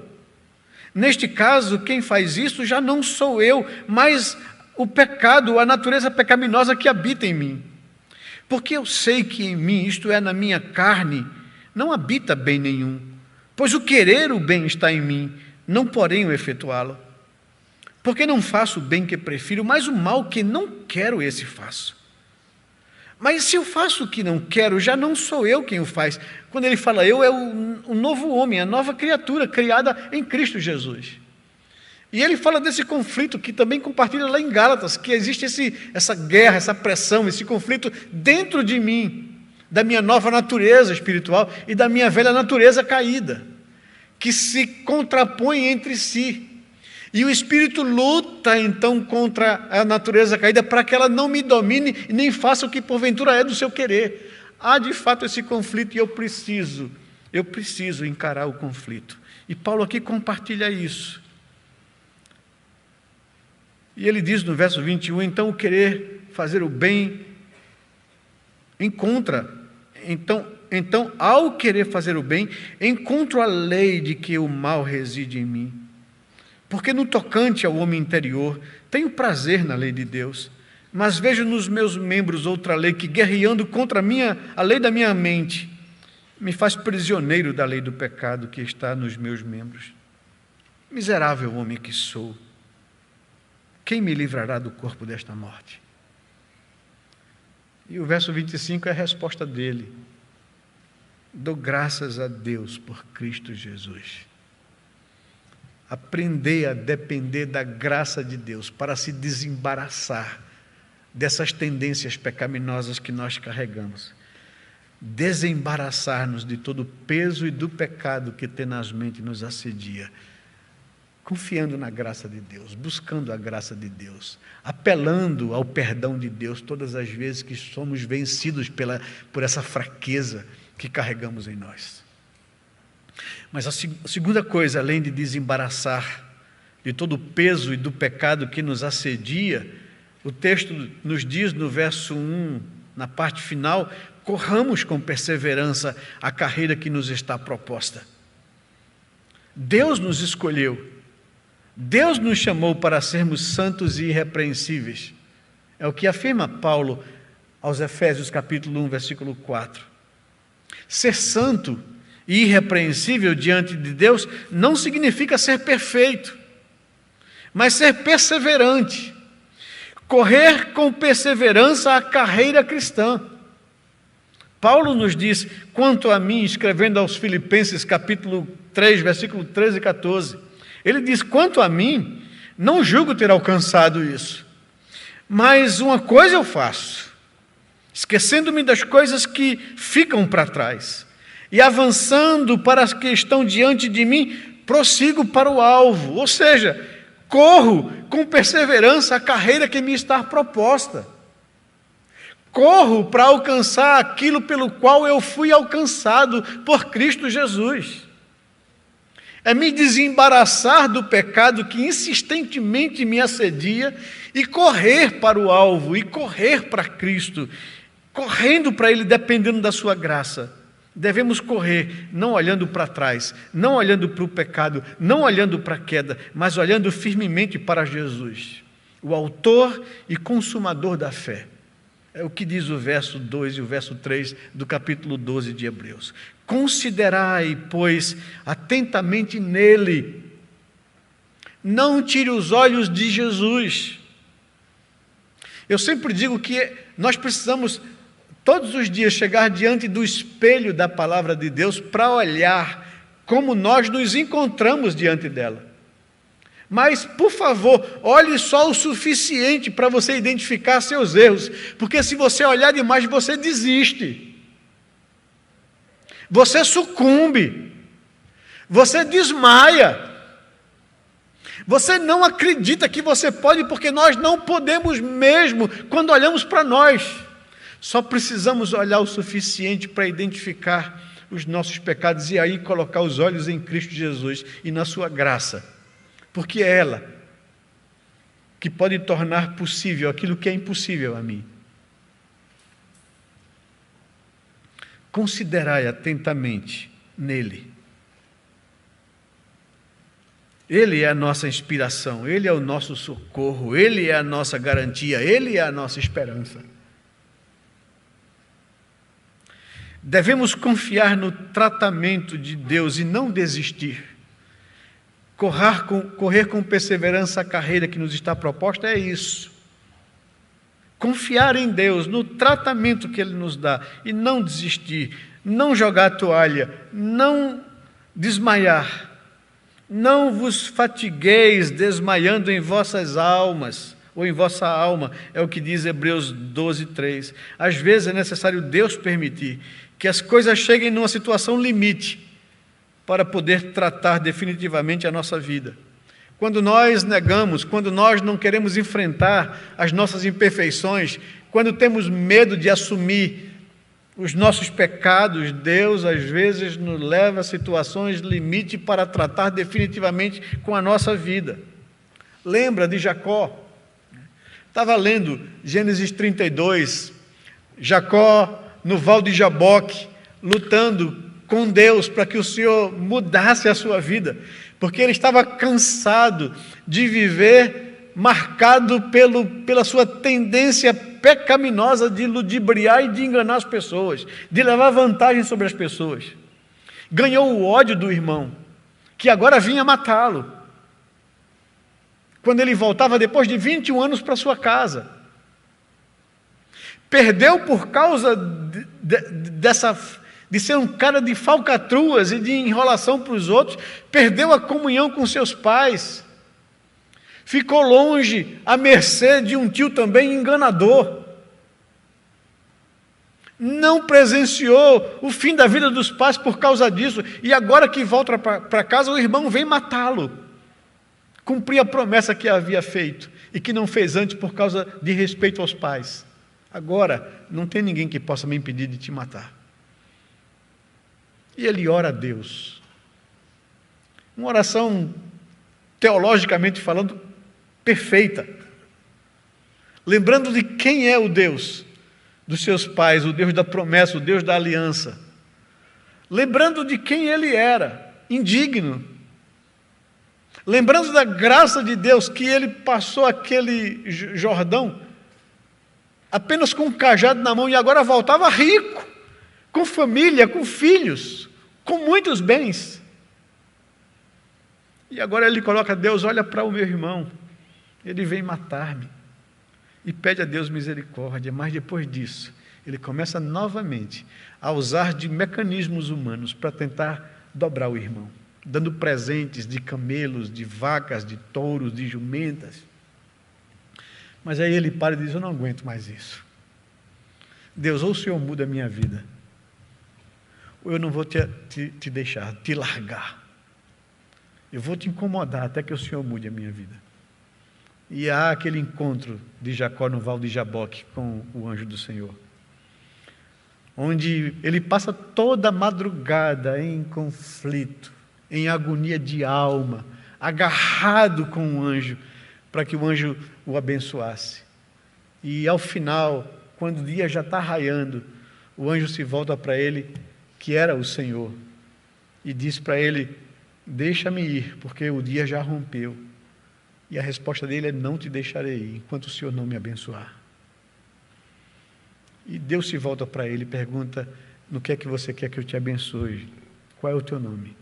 Neste caso, quem faz isso já não sou eu, mas o pecado, a natureza pecaminosa que habita em mim. Porque eu sei que em mim, isto é, na minha carne, não habita bem nenhum, pois o querer o bem está em mim, não porém o efetuá-lo. Porque não faço o bem que prefiro, mas o mal que não quero, esse faço. Mas se eu faço o que não quero, já não sou eu quem o faz. Quando ele fala eu, é o novo homem, a nova criatura criada em Cristo Jesus. E ele fala desse conflito que também compartilha lá em Gálatas, que existe essa guerra, essa pressão, esse conflito dentro de mim, da minha nova natureza espiritual e da minha velha natureza caída, que se contrapõem entre si. E o Espírito luta, então, contra a natureza caída para que ela não me domine e nem faça o que porventura é do seu querer. Há, de fato, esse conflito e eu preciso encarar o conflito. E Paulo aqui compartilha isso. E ele diz no verso 21, então o querer fazer o bem Então, ao querer fazer o bem, encontro a lei de que o mal reside em mim. Porque no tocante ao homem interior, tenho prazer na lei de Deus, mas vejo nos meus membros outra lei que, guerreando contra a lei da minha mente, me faz prisioneiro da lei do pecado que está nos meus membros. Miserável homem que sou, quem me livrará do corpo desta morte? E o verso 25 é a resposta dele. Dou graças a Deus por Cristo Jesus. Aprender a depender da graça de Deus para se desembaraçar dessas tendências pecaminosas que nós carregamos. Desembaraçar-nos de todo o peso e do pecado que tenazmente nos assedia. Confiando na graça de Deus, buscando a graça de Deus, apelando ao perdão de Deus todas as vezes que somos vencidos por essa fraqueza que carregamos em nós. Mas a segunda coisa, além de desembaraçar de todo o peso e do pecado que nos assedia, o texto nos diz no verso 1, na parte final, corramos com perseverança a carreira que nos está proposta. Deus nos escolheu, Deus nos chamou para sermos santos e irrepreensíveis. É o que afirma Paulo aos Efésios capítulo 1, versículo 4. Ser santo e irrepreensível diante de Deus não significa ser perfeito, mas ser perseverante, correr com perseverança a carreira cristã. Paulo nos diz, quanto a mim, escrevendo aos Filipenses capítulo 3, versículo 13 e 14, ele diz, quanto a mim, não julgo ter alcançado isso, mas uma coisa eu faço, esquecendo-me das coisas que ficam para trás, e avançando para as que estão diante de mim, prossigo para o alvo, ou seja, corro com perseverança a carreira que me está proposta. Corro para alcançar aquilo pelo qual eu fui alcançado por Cristo Jesus. É me desembaraçar do pecado que insistentemente me assedia e correr para o alvo, e correr para Cristo, correndo para Ele, dependendo da sua graça. Devemos correr, não olhando para trás, não olhando para o pecado, não olhando para a queda, mas olhando firmemente para Jesus, o autor e consumador da fé. É o que diz o verso 2 e o verso 3 do capítulo 12 de Hebreus. Considerai, pois, atentamente nele. Não tire os olhos de Jesus. Eu sempre digo que nós precisamos, todos os dias, chegar diante do espelho da palavra de Deus para olhar como nós nos encontramos diante dela. Mas, por favor, olhe só o suficiente para você identificar seus erros, porque se você olhar demais, você desiste, você sucumbe, você desmaia, você não acredita que você pode, porque nós não podemos mesmo quando olhamos para nós. Só precisamos olhar o suficiente para identificar os nossos pecados e aí colocar os olhos em Cristo Jesus e na sua graça. Porque é ela que pode tornar possível aquilo que é impossível a mim. Considerai atentamente nele. Ele é a nossa inspiração, ele é o nosso socorro, ele é a nossa garantia, ele é a nossa esperança. Devemos confiar no tratamento de Deus e não desistir. Correr com perseverança a carreira que nos está proposta é isso. Confiar em Deus, no tratamento que Ele nos dá e não desistir, não jogar a toalha, não desmaiar. Não vos fatigueis desmaiando em vossas almas, ou em vossa alma, é o que diz Hebreus 12, 3. Às vezes é necessário Deus permitir que as coisas cheguem numa situação limite para poder tratar definitivamente a nossa vida. Quando nós negamos, quando nós não queremos enfrentar as nossas imperfeições, quando temos medo de assumir os nossos pecados, Deus às vezes nos leva a situações limite para tratar definitivamente com a nossa vida. Lembra de Jacó? Estava lendo Gênesis 32, Jacó no Val de Jaboque, lutando com Deus para que o Senhor mudasse a sua vida, porque ele estava cansado de viver marcado pela sua tendência pecaminosa de ludibriar e de enganar as pessoas, de levar vantagem sobre as pessoas. Ganhou o ódio do irmão, que agora vinha matá-lo, quando ele voltava depois de 21 anos para sua casa. Perdeu por causa de ser um cara de falcatruas e de enrolação para os outros, perdeu a comunhão com seus pais, ficou longe, à mercê de um tio também enganador, não presenciou o fim da vida dos pais por causa disso, e agora que volta para casa, o irmão vem matá-lo, cumprir a promessa que havia feito, e que não fez antes por causa de respeito aos pais. Agora, não tem ninguém que possa me impedir de te matar. E ele ora a Deus. Uma oração, teologicamente falando, perfeita. Lembrando de quem é o Deus dos seus pais, o Deus da promessa, o Deus da aliança. Lembrando de quem ele era, indigno. Lembrando da graça de Deus, que ele passou aquele Jordão apenas com um cajado na mão e agora voltava rico, com família, com filhos, com muitos bens. E agora ele coloca: Deus, olha para o meu irmão, ele vem matar-me. E pede a Deus misericórdia, mas depois disso, ele começa novamente a usar de mecanismos humanos para tentar dobrar o irmão, dando presentes de camelos, de vacas, de touros, de jumentas. Mas aí ele para e diz: eu não aguento mais isso. Deus, ou o Senhor muda a minha vida, ou eu não vou te deixar, te largar. Eu vou te incomodar até que o Senhor mude a minha vida. E há aquele encontro de Jacó no Val de Jaboque com o anjo do Senhor, onde ele passa toda a madrugada em conflito, em agonia de alma, agarrado com o anjo, para que o anjo o abençoasse. E ao final, quando o dia já está raiando, o anjo se volta para ele, que era o Senhor, e diz para ele: deixa-me ir, porque o dia já rompeu. E a resposta dele é: não te deixarei ir, enquanto o Senhor não me abençoar. E Deus se volta para ele e pergunta: no que é que você quer que eu te abençoe? Qual é o teu nome?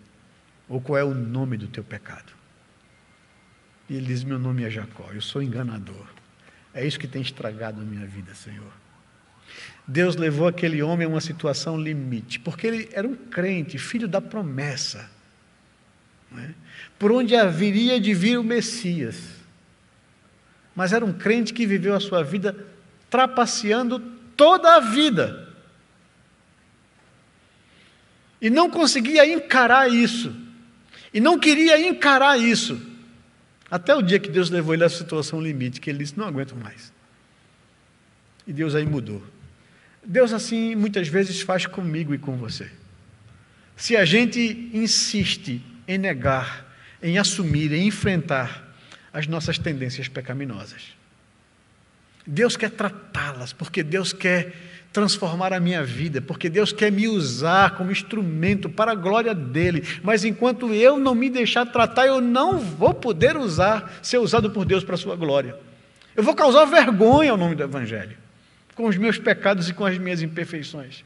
Ou qual é o nome do teu pecado? E ele diz: meu nome é Jacó, eu sou enganador. É isso que tem estragado a minha vida, Senhor. Deus levou aquele homem a uma situação limite, porque ele era um crente, filho da promessa, não é? Por onde haveria de vir o Messias. Mas era um crente que viveu a sua vida trapaceando toda a vida. E não conseguia encarar isso. E não queria encarar isso. Até o dia que Deus levou ele à situação limite, que ele disse: não aguento mais. E Deus aí mudou. Deus assim muitas vezes faz comigo e com você. Se a gente insiste em negar, em assumir, em enfrentar as nossas tendências pecaminosas. Deus quer tratá-las, porque Deus quer transformar a minha vida, porque Deus quer me usar como instrumento para a glória dEle, mas enquanto eu não me deixar tratar, eu não vou poder ser usado por Deus para a sua glória. Eu vou causar vergonha ao nome do Evangelho, com os meus pecados e com as minhas imperfeições.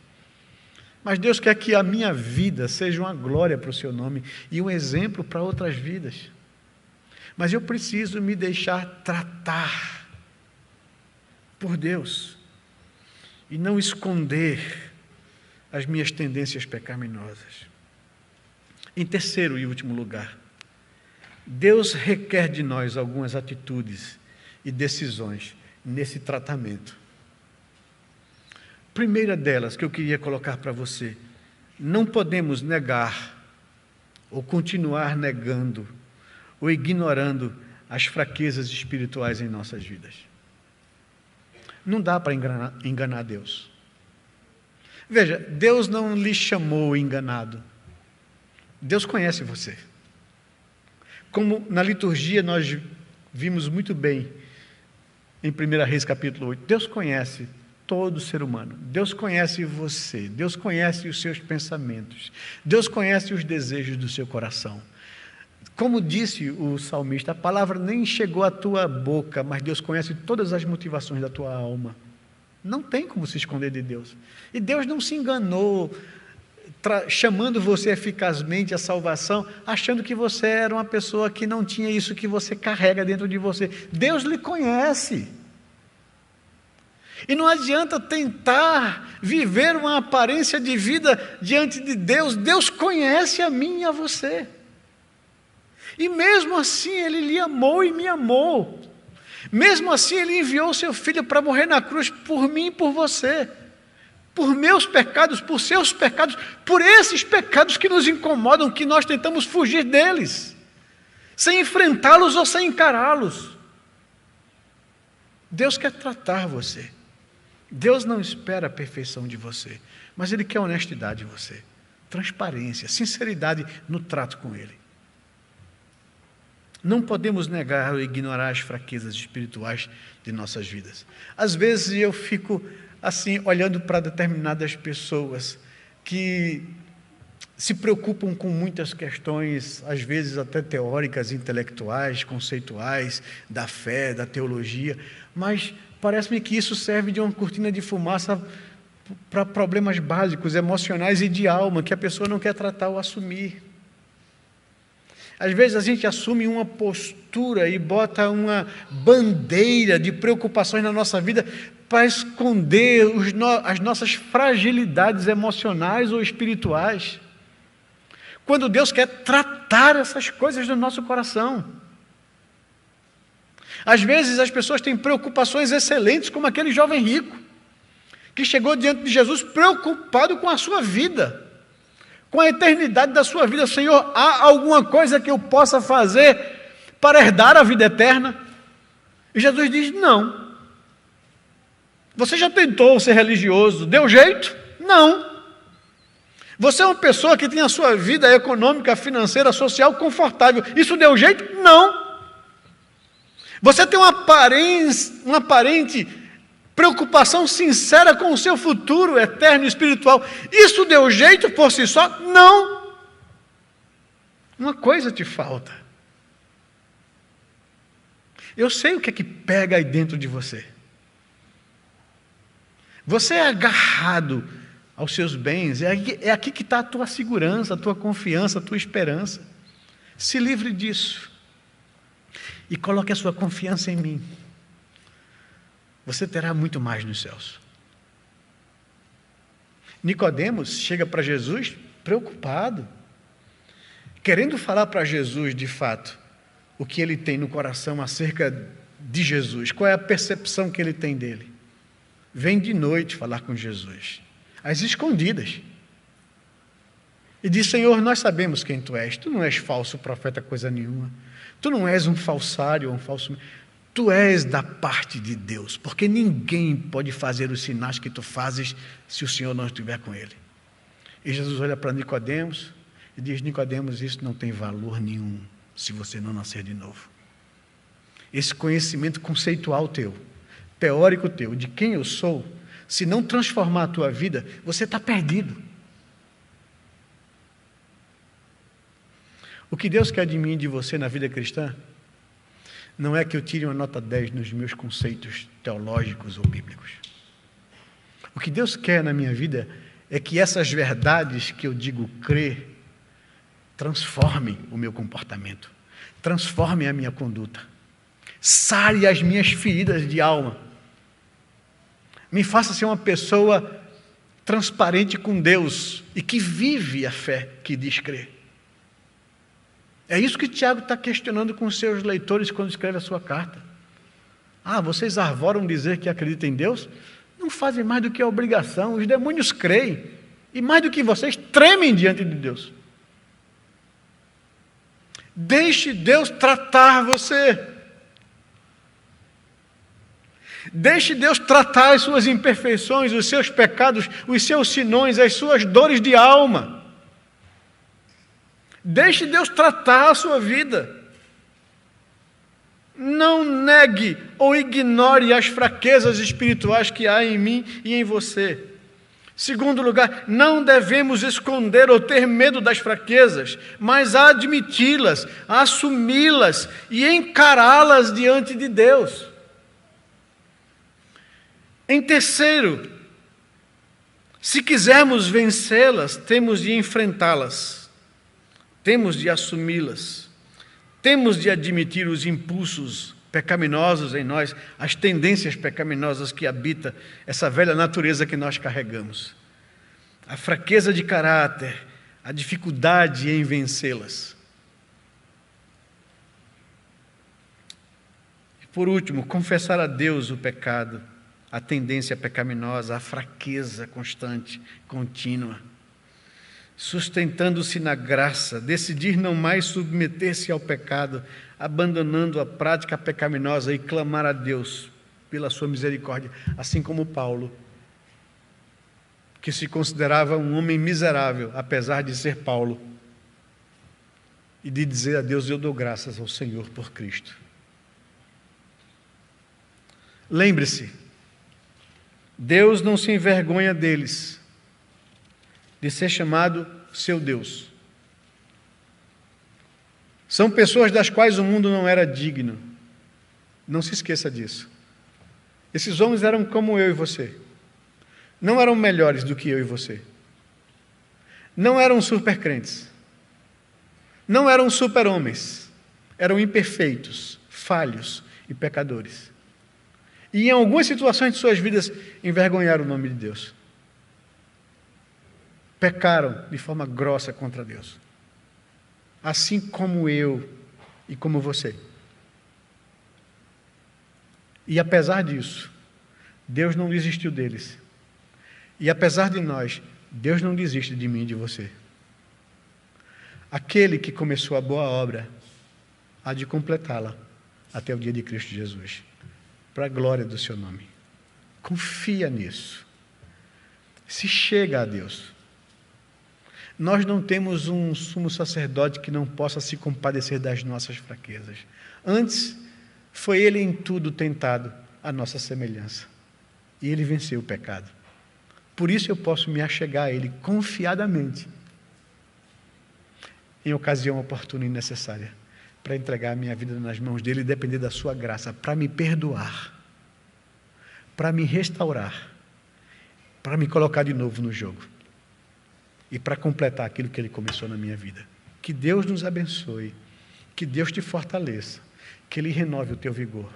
Mas Deus quer que a minha vida seja uma glória para o seu nome e um exemplo para outras vidas. Mas eu preciso me deixar tratar por Deus e não esconder as minhas tendências pecaminosas. Em terceiro e último lugar, Deus requer de nós algumas atitudes e decisões nesse tratamento. Primeira delas que eu queria colocar para você: não podemos negar ou continuar negando ou ignorando as fraquezas espirituais em nossas vidas. Não dá para enganar Deus. Veja, Deus não lhe chamou enganado. Deus conhece você. Como na liturgia nós vimos muito bem em 1 Reis capítulo 8, Deus conhece todo ser humano. Deus conhece você. Deus conhece os seus pensamentos. Deus conhece os desejos do seu coração. Como disse o salmista, a palavra nem chegou à tua boca, mas Deus conhece todas as motivações da tua alma. Não tem como se esconder de Deus. E Deus não se enganou, chamando você eficazmente à salvação, achando que você era uma pessoa que não tinha isso que você carrega dentro de você. Deus lhe conhece. E não adianta tentar viver uma aparência de vida diante de Deus. Deus conhece a mim e a você. E mesmo assim Ele lhe amou e me amou. Mesmo assim Ele enviou o seu Filho para morrer na cruz por mim e por você. Por meus pecados, por seus pecados, por esses pecados que nos incomodam, que nós tentamos fugir deles, sem enfrentá-los ou sem encará-los. Deus quer tratar você. Deus não espera a perfeição de você, mas Ele quer honestidade de você, transparência, sinceridade no trato com Ele. Não podemos negar ou ignorar as fraquezas espirituais de nossas vidas. Às vezes eu fico assim, olhando para determinadas pessoas que se preocupam com muitas questões, às vezes até teóricas, intelectuais, conceituais, da fé, da teologia, mas parece-me que isso serve de uma cortina de fumaça para problemas básicos, emocionais e de alma, que a pessoa não quer tratar ou assumir. Às vezes a gente assume uma postura e bota uma bandeira de preocupações na nossa vida para esconder as nossas fragilidades emocionais ou espirituais, quando Deus quer tratar essas coisas do nosso coração. Às vezes as pessoas têm preocupações excelentes, como aquele jovem rico, que chegou diante de Jesus preocupado com a sua vida, com a eternidade da sua vida. Senhor, há alguma coisa que eu possa fazer para herdar a vida eterna? E Jesus diz: não. Você já tentou ser religioso? Deu jeito? Não. Você é uma pessoa que tem a sua vida econômica, financeira, social confortável. Isso deu jeito? Não. Você tem uma aparente preocupação sincera com o seu futuro eterno e espiritual. Isso deu jeito por si só? Não. Uma coisa te falta. Eu sei o que é que pega aí dentro de você. Você é agarrado aos seus bens, é aqui que está a tua segurança, a tua confiança, a tua esperança. Se livre disso e coloque a sua confiança em mim. Você terá muito mais nos céus. Nicodemos chega para Jesus preocupado, querendo falar para Jesus de fato o que ele tem no coração acerca de Jesus, qual é a percepção que ele tem dele. Vem de noite falar com Jesus, às escondidas, e diz: Senhor, nós sabemos quem tu não és falso profeta coisa nenhuma, tu não és um falsário ou um falso, tu és da parte de Deus, porque ninguém pode fazer os sinais que tu fazes se o Senhor não estiver com ele. E Jesus olha para Nicodemos e diz: Nicodemos, isso não tem valor nenhum se você não nascer de novo. Esse conhecimento conceitual teu, teórico teu, de quem eu sou, se não transformar a tua vida, você está perdido. O que Deus quer de mim e de você na vida cristã não é que eu tire uma nota 10 nos meus conceitos teológicos ou bíblicos. O que Deus quer na minha vida é que essas verdades que eu digo crer transformem o meu comportamento, transformem a minha conduta, sare as minhas feridas de alma, me faça ser uma pessoa transparente com Deus e que vive a fé que diz crer. É isso que Tiago está questionando com os seus leitores quando escreve a sua carta. Vocês arvoram dizer que acreditam em Deus? Não fazem mais do que a obrigação. Os demônios creem, e mais do que vocês, tremem diante de Deus. Deixe Deus tratar você. Deixe Deus tratar as suas imperfeições, os seus pecados, os seus sinões, as suas dores de alma. Deixe Deus tratar a sua vida. Não negue ou ignore as fraquezas espirituais que há em mim e em você. Segundo lugar, não devemos esconder ou ter medo das fraquezas, mas admiti-las, assumi-las e encará-las diante de Deus. Em terceiro, se quisermos vencê-las, temos de enfrentá-las. Temos de assumi-las, temos de admitir os impulsos pecaminosos em nós, as tendências pecaminosas que habitam essa velha natureza que nós carregamos, a fraqueza de caráter, a dificuldade em vencê-las. E por último, confessar a Deus o pecado, a tendência pecaminosa, a fraqueza constante, contínua, sustentando-se na graça, decidir não mais submeter-se ao pecado, abandonando a prática pecaminosa e clamar a Deus pela sua misericórdia, assim como Paulo, que se considerava um homem miserável, apesar de ser Paulo, e de dizer a Deus: eu dou graças ao Senhor por Cristo. Lembre-se, Deus não se envergonha deles, de ser chamado seu Deus. São pessoas das quais o mundo não era digno. Não se esqueça disso. Esses homens eram como eu e você. Não eram melhores do que eu e você. Não eram supercrentes. Não eram super-homens. Eram imperfeitos, falhos e pecadores. E em algumas situações de suas vidas envergonharam o nome de Deus. Pecaram de forma grossa contra Deus, assim como eu e como você. E apesar disso, Deus não desistiu deles. E apesar de nós, Deus não desiste de mim e de você. Aquele que começou a boa obra há de completá-la até o dia de Cristo Jesus, para a glória do seu nome. Confia nisso. Se chega a Deus. Nós não temos um sumo sacerdote que não possa se compadecer das nossas fraquezas. Antes, foi ele em tudo tentado à nossa semelhança. E ele venceu o pecado. Por isso eu posso me achegar a ele confiadamente, em ocasião oportuna e necessária, para entregar a minha vida nas mãos dele e depender da sua graça, para me perdoar, para me restaurar para me colocar de novo no jogo e para completar aquilo que Ele começou na minha vida. Que Deus nos abençoe, que Deus te fortaleça, que Ele renove o teu vigor,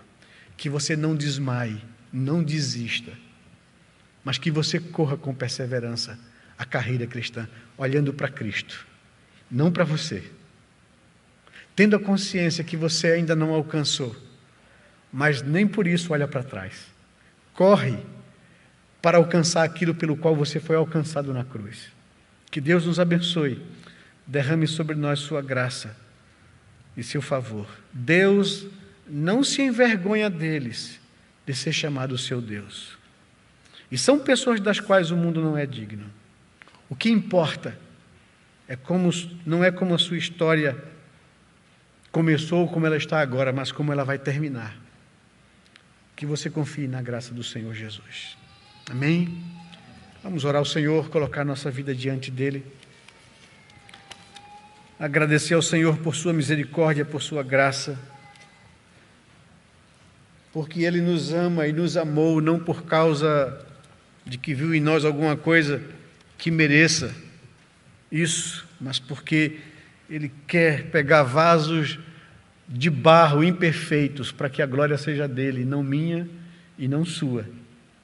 que você não desmaie, não desista, mas que você corra com perseverança a carreira cristã, olhando para Cristo, não para você, tendo a consciência que você ainda não alcançou, mas nem por isso olha para trás. Corre para alcançar aquilo pelo qual você foi alcançado na cruz. Que Deus nos abençoe, derrame sobre nós sua graça e seu favor. Deus não se envergonha deles, de ser chamado seu Deus. E são pessoas das quais o mundo não é digno. O que importa não é como a sua história começou, como ela está agora, mas como ela vai terminar. Que você confie na graça do Senhor Jesus. Amém? Vamos orar ao Senhor, colocar nossa vida diante dEle. Agradecer ao Senhor por sua misericórdia, por sua graça, porque Ele nos ama e nos amou, não por causa de que viu em nós alguma coisa que mereça isso, mas porque Ele quer pegar vasos de barro imperfeitos para que a glória seja dEle, não minha e não sua.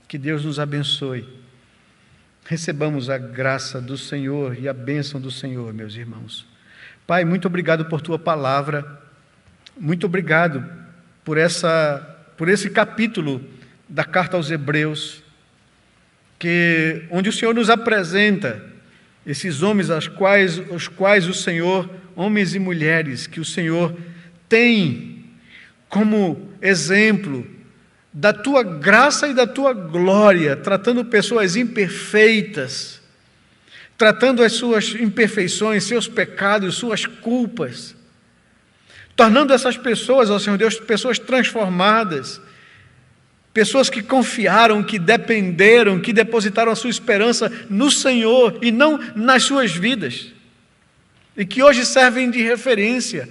Que Deus nos abençoe. Recebamos a graça do Senhor e a bênção do Senhor, meus irmãos. Pai, muito obrigado por Tua palavra, muito obrigado por esse capítulo da carta aos Hebreus, onde o Senhor nos apresenta esses homens os quais o Senhor, homens e mulheres, que o Senhor tem como exemplo da Tua graça e da Tua glória, tratando pessoas imperfeitas, tratando as suas imperfeições, seus pecados, suas culpas, tornando essas pessoas, ó Senhor Deus, pessoas transformadas, pessoas que confiaram, que dependeram, que depositaram a sua esperança no Senhor e não nas suas vidas, e que hoje servem de referência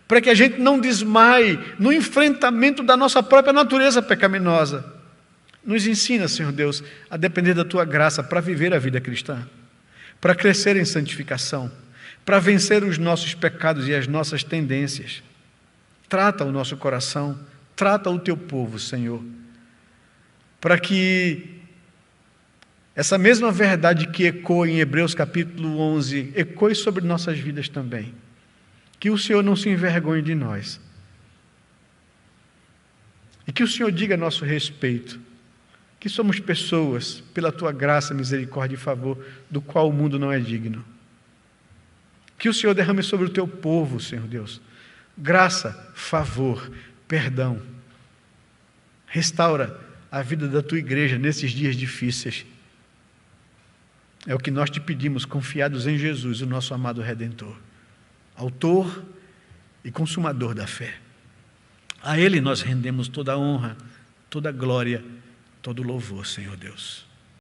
para que a gente não desmaie no enfrentamento da nossa própria natureza pecaminosa. Nos ensina, Senhor Deus, a depender da Tua graça para viver a vida cristã, para crescer em santificação, para vencer os nossos pecados e as nossas tendências. Trata o nosso coração, trata o Teu povo, Senhor, para que essa mesma verdade que ecoa em Hebreus capítulo 11, ecoe sobre nossas vidas também. Que o Senhor não se envergonhe de nós. E que o Senhor diga a nosso respeito que somos pessoas, pela Tua graça, misericórdia e favor, do qual o mundo não é digno. Que o Senhor derrame sobre o Teu povo, Senhor Deus, graça, favor, perdão. Restaura a vida da Tua igreja nesses dias difíceis. É o que nós te pedimos, confiados em Jesus, o nosso amado Redentor, Autor e Consumador da fé. A Ele nós rendemos toda a honra, toda a glória, todo o louvor, Senhor Deus.